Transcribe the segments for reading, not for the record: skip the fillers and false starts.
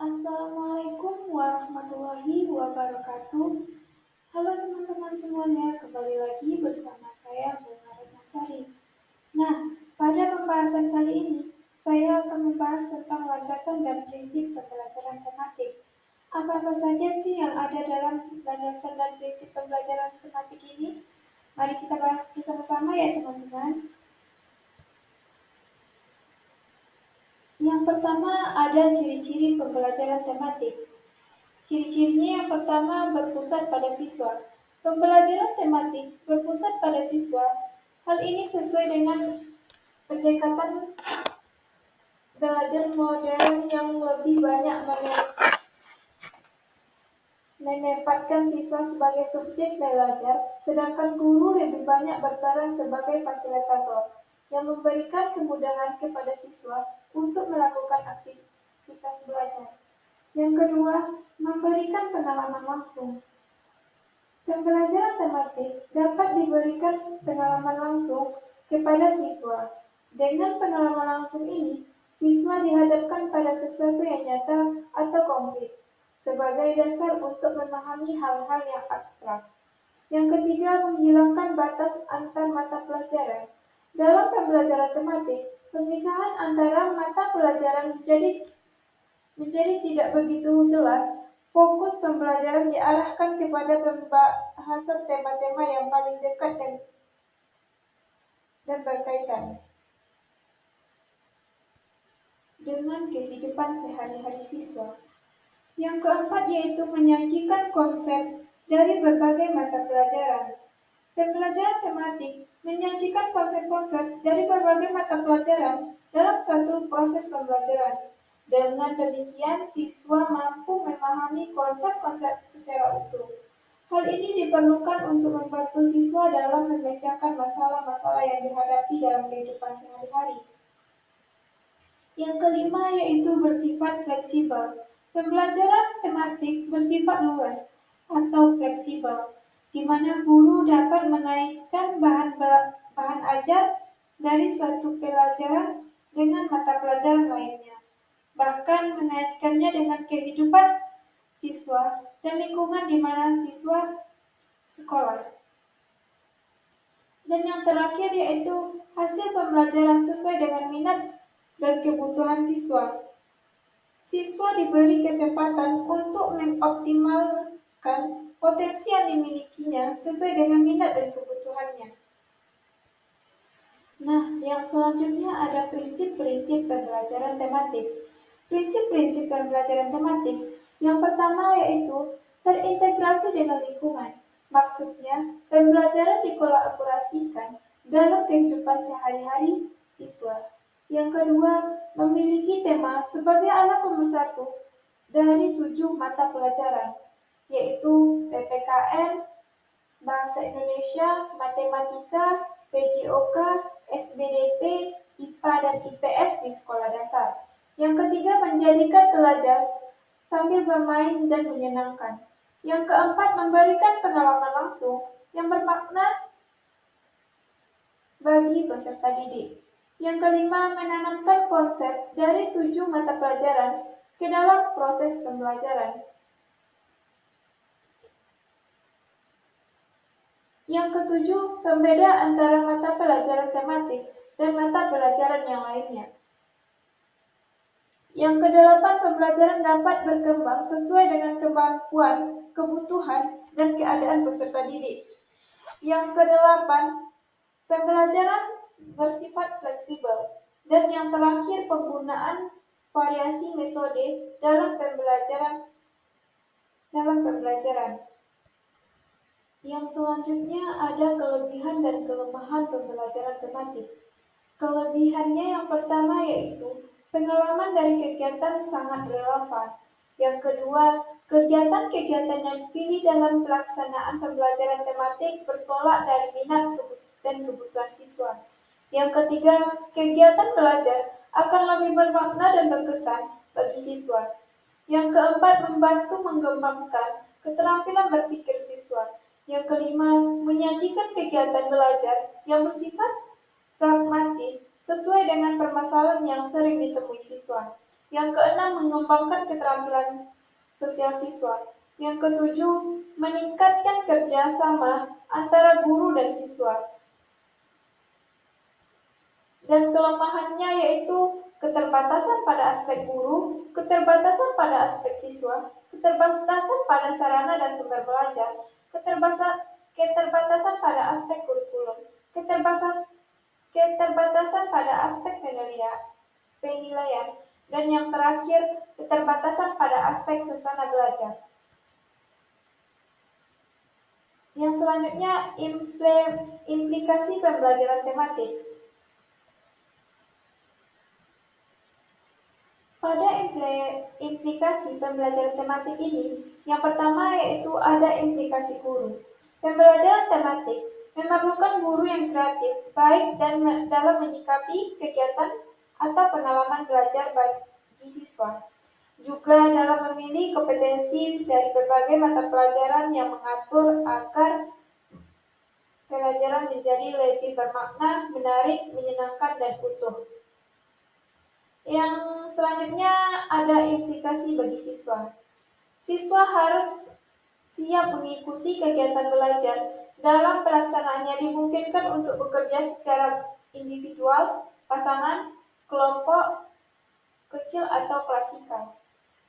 Assalamualaikum warahmatullahi wabarakatuh. Halo teman-teman semuanya, kembali lagi bersama saya Bunga Ratnasari. Nah, pada pembahasan kali ini, saya akan membahas tentang landasan dan prinsip pembelajaran tematik. Apa-apa saja sih yang ada dalam landasan dan prinsip pembelajaran tematik ini? Mari kita bahas bersama-sama ya teman-teman. Yang pertama ada ciri-ciri pembelajaran tematik. Ciri-cirinya yang pertama berpusat pada siswa. Pembelajaran tematik berpusat pada siswa. Hal ini sesuai dengan pendekatan belajar modern yang lebih banyak menempatkan siswa sebagai subjek belajar, sedangkan guru lebih banyak berperan sebagai fasilitator yang memberikan kemudahan kepada siswa untuk melakukan aktivitas belajar. Yang kedua, memberikan pengalaman langsung. Pembelajaran tematik dapat diberikan pengalaman langsung kepada siswa. Dengan pengalaman langsung ini, siswa dihadapkan pada sesuatu yang nyata atau konkret sebagai dasar untuk memahami hal-hal yang abstrak. Yang ketiga, menghilangkan batas antar mata pelajaran. Dalam pembelajaran tematik, pemisahan antara mata pelajaran menjadi tidak begitu jelas. Fokus pembelajaran diarahkan kepada pembahasan tema-tema yang paling dekat dan berkaitan dengan kehidupan sehari-hari siswa. Yang keempat yaitu menyajikan konsep dari berbagai mata pelajaran. Pembelajaran tematik menyajikan konsep-konsep dari berbagai mata pelajaran dalam suatu proses pembelajaran. Dengan demikian, siswa mampu memahami konsep-konsep secara utuh. Hal ini diperlukan untuk membantu siswa dalam memecahkan masalah-masalah yang dihadapi dalam kehidupan sehari-hari. Yang kelima yaitu bersifat fleksibel. Pembelajaran tematik bersifat luas atau fleksibel, di mana guru dapat mengaitkan bahan ajar dari suatu pelajaran dengan mata pelajaran lainnya, bahkan mengaitkannya dengan kehidupan siswa dan lingkungan di mana siswa sekolah. Dan yang terakhir yaitu hasil pembelajaran sesuai dengan minat dan kebutuhan siswa. Siswa diberi kesempatan untuk mengoptimalkan potensi yang dimilikinya sesuai dengan minat dan kebutuhannya. Nah, yang selanjutnya ada prinsip-prinsip pembelajaran tematik. Prinsip-prinsip pembelajaran tematik yang pertama yaitu terintegrasi dengan lingkungan. Maksudnya, pembelajaran dikolaborasikan dalam kehidupan sehari-hari siswa. Yang kedua, memiliki tema sebagai alat pemersatu dari 7 mata pelajaran, yaitu PPKN, Bahasa Indonesia, Matematika, PJOK, SBDP, IPA, dan IPS di sekolah dasar. Yang ketiga, menjadikan belajar sambil bermain dan menyenangkan. Yang keempat, memberikan pengalaman langsung yang bermakna bagi peserta didik. Yang kelima, menanamkan konsep dari 7 mata pelajaran ke dalam proses pembelajaran. Yang ketujuh, pembeda antara mata pelajaran tematik dan mata pelajaran yang lainnya. Yang kedelapan, pembelajaran dapat berkembang sesuai dengan kemampuan, kebutuhan, dan keadaan peserta didik. Yang kedelapan, pembelajaran bersifat fleksibel. Dan yang terakhir, penggunaan variasi metode dalam pembelajaran. Yang selanjutnya ada kelebihan dan kelemahan pembelajaran tematik. Kelebihannya yang pertama yaitu pengalaman dari kegiatan sangat relevan. Yang kedua, kegiatan-kegiatan yang dipilih dalam pelaksanaan pembelajaran tematik bertolak dari minat dan kebutuhan siswa. Yang ketiga, kegiatan belajar akan lebih bermakna dan berkesan bagi siswa. Yang keempat, membantu mengembangkan keterampilan berpikir siswa. Yang kelima, menyajikan kegiatan belajar yang bersifat pragmatis sesuai dengan permasalahan yang sering ditemui siswa. Yang keenam, mengembangkan keterampilan sosial siswa. Yang ketujuh, meningkatkan kerjasama antara guru dan siswa. Dan kelemahannya yaitu keterbatasan pada aspek guru, keterbatasan pada aspek siswa, keterbatasan pada sarana dan sumber belajar, keterbatasan pada aspek kurikulum, keterbatasan pada aspek penilaian, dan yang terakhir, keterbatasan pada aspek suasana belajar. Yang selanjutnya, implikasi pembelajaran tematik. Pada implikasi pembelajaran tematik ini, yang pertama yaitu ada implikasi guru. Pembelajaran tematik memerlukan guru yang kreatif, baik dan dalam menyikapi kegiatan atau pengalaman belajar bagi siswa. Juga dalam memilih kompetensi dari berbagai mata pelajaran yang mengatur agar pelajaran menjadi lebih bermakna, menarik, menyenangkan, dan utuh. Yang selanjutnya ada implikasi bagi siswa. Siswa harus siap mengikuti kegiatan belajar. Dalam pelaksanaannya dimungkinkan untuk bekerja secara individual, pasangan, kelompok kecil atau klasikal.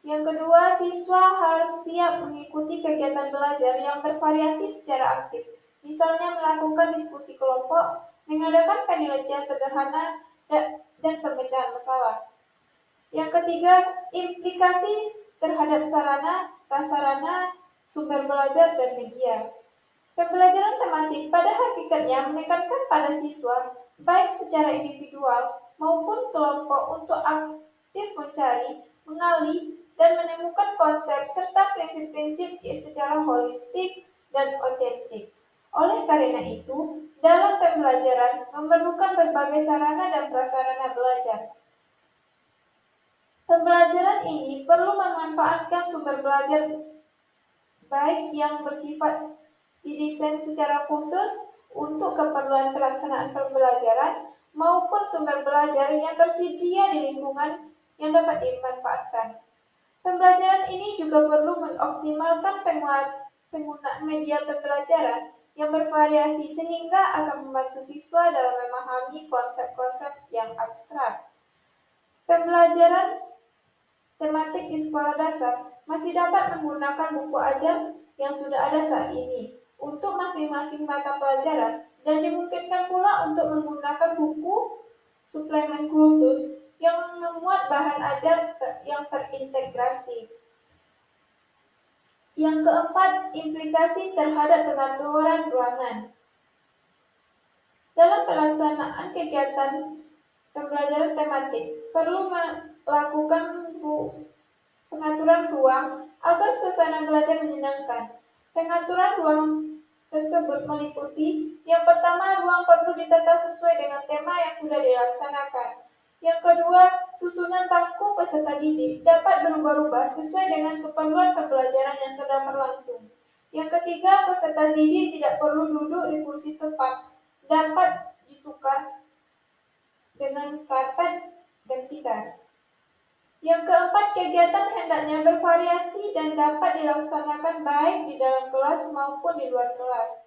Yang kedua, siswa harus siap mengikuti kegiatan belajar yang bervariasi secara aktif. Misalnya melakukan diskusi kelompok, mengadakan penelitian sederhana, dan pemecahan masalah. Yang ketiga, implikasi terhadap sarana, prasarana, sumber belajar, dan media. Pembelajaran tematik pada hakikatnya menekankan pada siswa, baik secara individual maupun kelompok untuk aktif mencari, mengali, dan menemukan konsep serta prinsip-prinsip secara holistik dan otentik. Oleh karena itu, dalam pembelajaran memerlukan berbagai sarana dan prasarana belajar. Pembelajaran ini perlu memanfaatkan sumber belajar baik yang bersifat didesain secara khusus untuk keperluan pelaksanaan pembelajaran maupun sumber belajar yang tersedia di lingkungan yang dapat dimanfaatkan. Pembelajaran ini juga perlu mengoptimalkan penggunaan media pembelajaran yang bervariasi sehingga akan membantu siswa dalam memahami konsep-konsep yang abstrak. Pembelajaran tematik di sekolah dasar masih dapat menggunakan buku ajar yang sudah ada saat ini untuk masing-masing mata pelajaran dan dimungkinkan pula untuk menggunakan buku suplemen khusus yang memuat bahan ajar yang terintegrasi. Yang keempat, implikasi terhadap pengaturan ruangan. Dalam pelaksanaan kegiatan pembelajaran tematik perlu melakukan pengaturan ruang agar suasana belajar menyenangkan. Pengaturan ruang tersebut meliputi yang pertama, ruang perlu ditata sesuai dengan tema yang sudah dilaksanakan. Yang kedua, susunan bangku peserta didik dapat berubah-ubah sesuai dengan keperluan pembelajaran yang sedang berlangsung. Yang ketiga, peserta didik tidak perlu duduk di kursi tetap, dapat ditukar dengan karpet dan tikar. Yang keempat, kegiatan hendaknya bervariasi dan dapat dilaksanakan baik di dalam kelas maupun di luar kelas.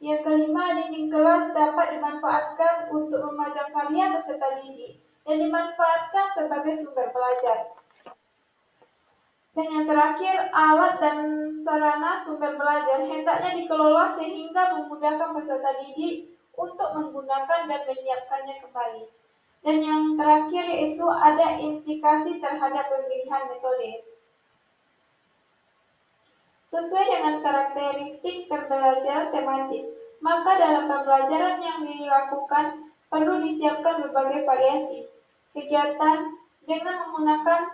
Yang kelima, dinding kelas dapat dimanfaatkan untuk memajang karya peserta didik dan dimanfaatkan sebagai sumber belajar. Dan yang terakhir, alat dan sarana sumber belajar hendaknya dikelola sehingga memudahkan peserta didik untuk menggunakan dan menyiapkannya kembali. Dan yang terakhir yaitu ada implikasi terhadap pemilihan metode. Sesuai dengan karakteristik pembelajaran tematik, maka dalam pembelajaran yang dilakukan perlu disiapkan berbagai variasi kegiatan dengan menggunakan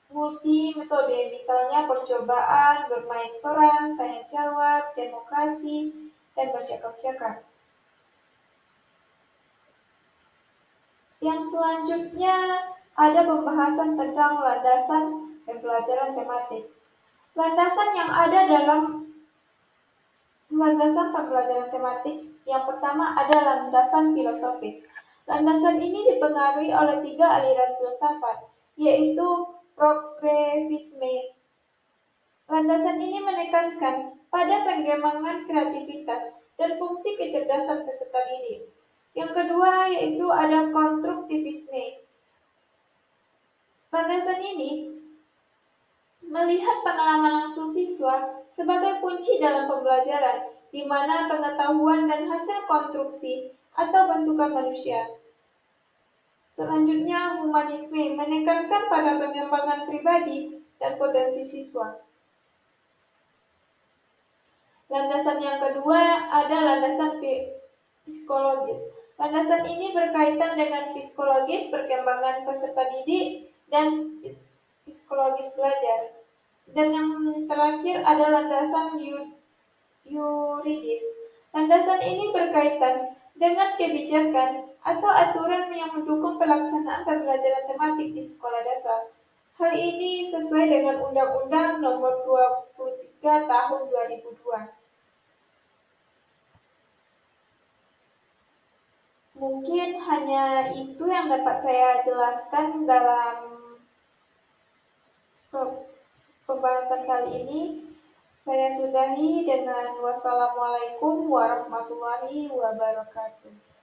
multi metode, misalnya percobaan, bermain peran, tanya jawab, demokrasi, dan bercakap-cakap. Yang selanjutnya ada pembahasan tentang landasan pembelajaran tematik. Landasan yang ada dalam landasan pembelajaran tematik yang pertama ada landasan filosofis. Landasan ini dipengaruhi oleh 3 aliran filsafat, yaitu progresisme. Landasan ini menekankan pada pengembangan kreativitas dan fungsi kecerdasan peserta didik. Yang kedua yaitu ada konstruktivisme. Landasan ini melihat pengalaman langsung siswa sebagai kunci dalam pembelajaran, di mana pengetahuan dan hasil konstruksi atau bentukan manusia. Selanjutnya, humanisme menekankan pada pengembangan pribadi dan potensi siswa. Landasan yang kedua ada landasan psikologis. Landasan ini berkaitan dengan psikologis perkembangan peserta didik dan psikologis belajar. Dan yang terakhir ada landasan yuridis. Landasan ini berkaitan dengan kebijakan atau aturan yang mendukung pelaksanaan pembelajaran tematik di sekolah dasar. Hal ini sesuai dengan Undang-Undang Nomor 23 Tahun 2002. Mungkin hanya itu yang dapat saya jelaskan dalam pembahasan kali ini. Saya sudahi dengan wassalamualaikum warahmatullahi wabarakatuh.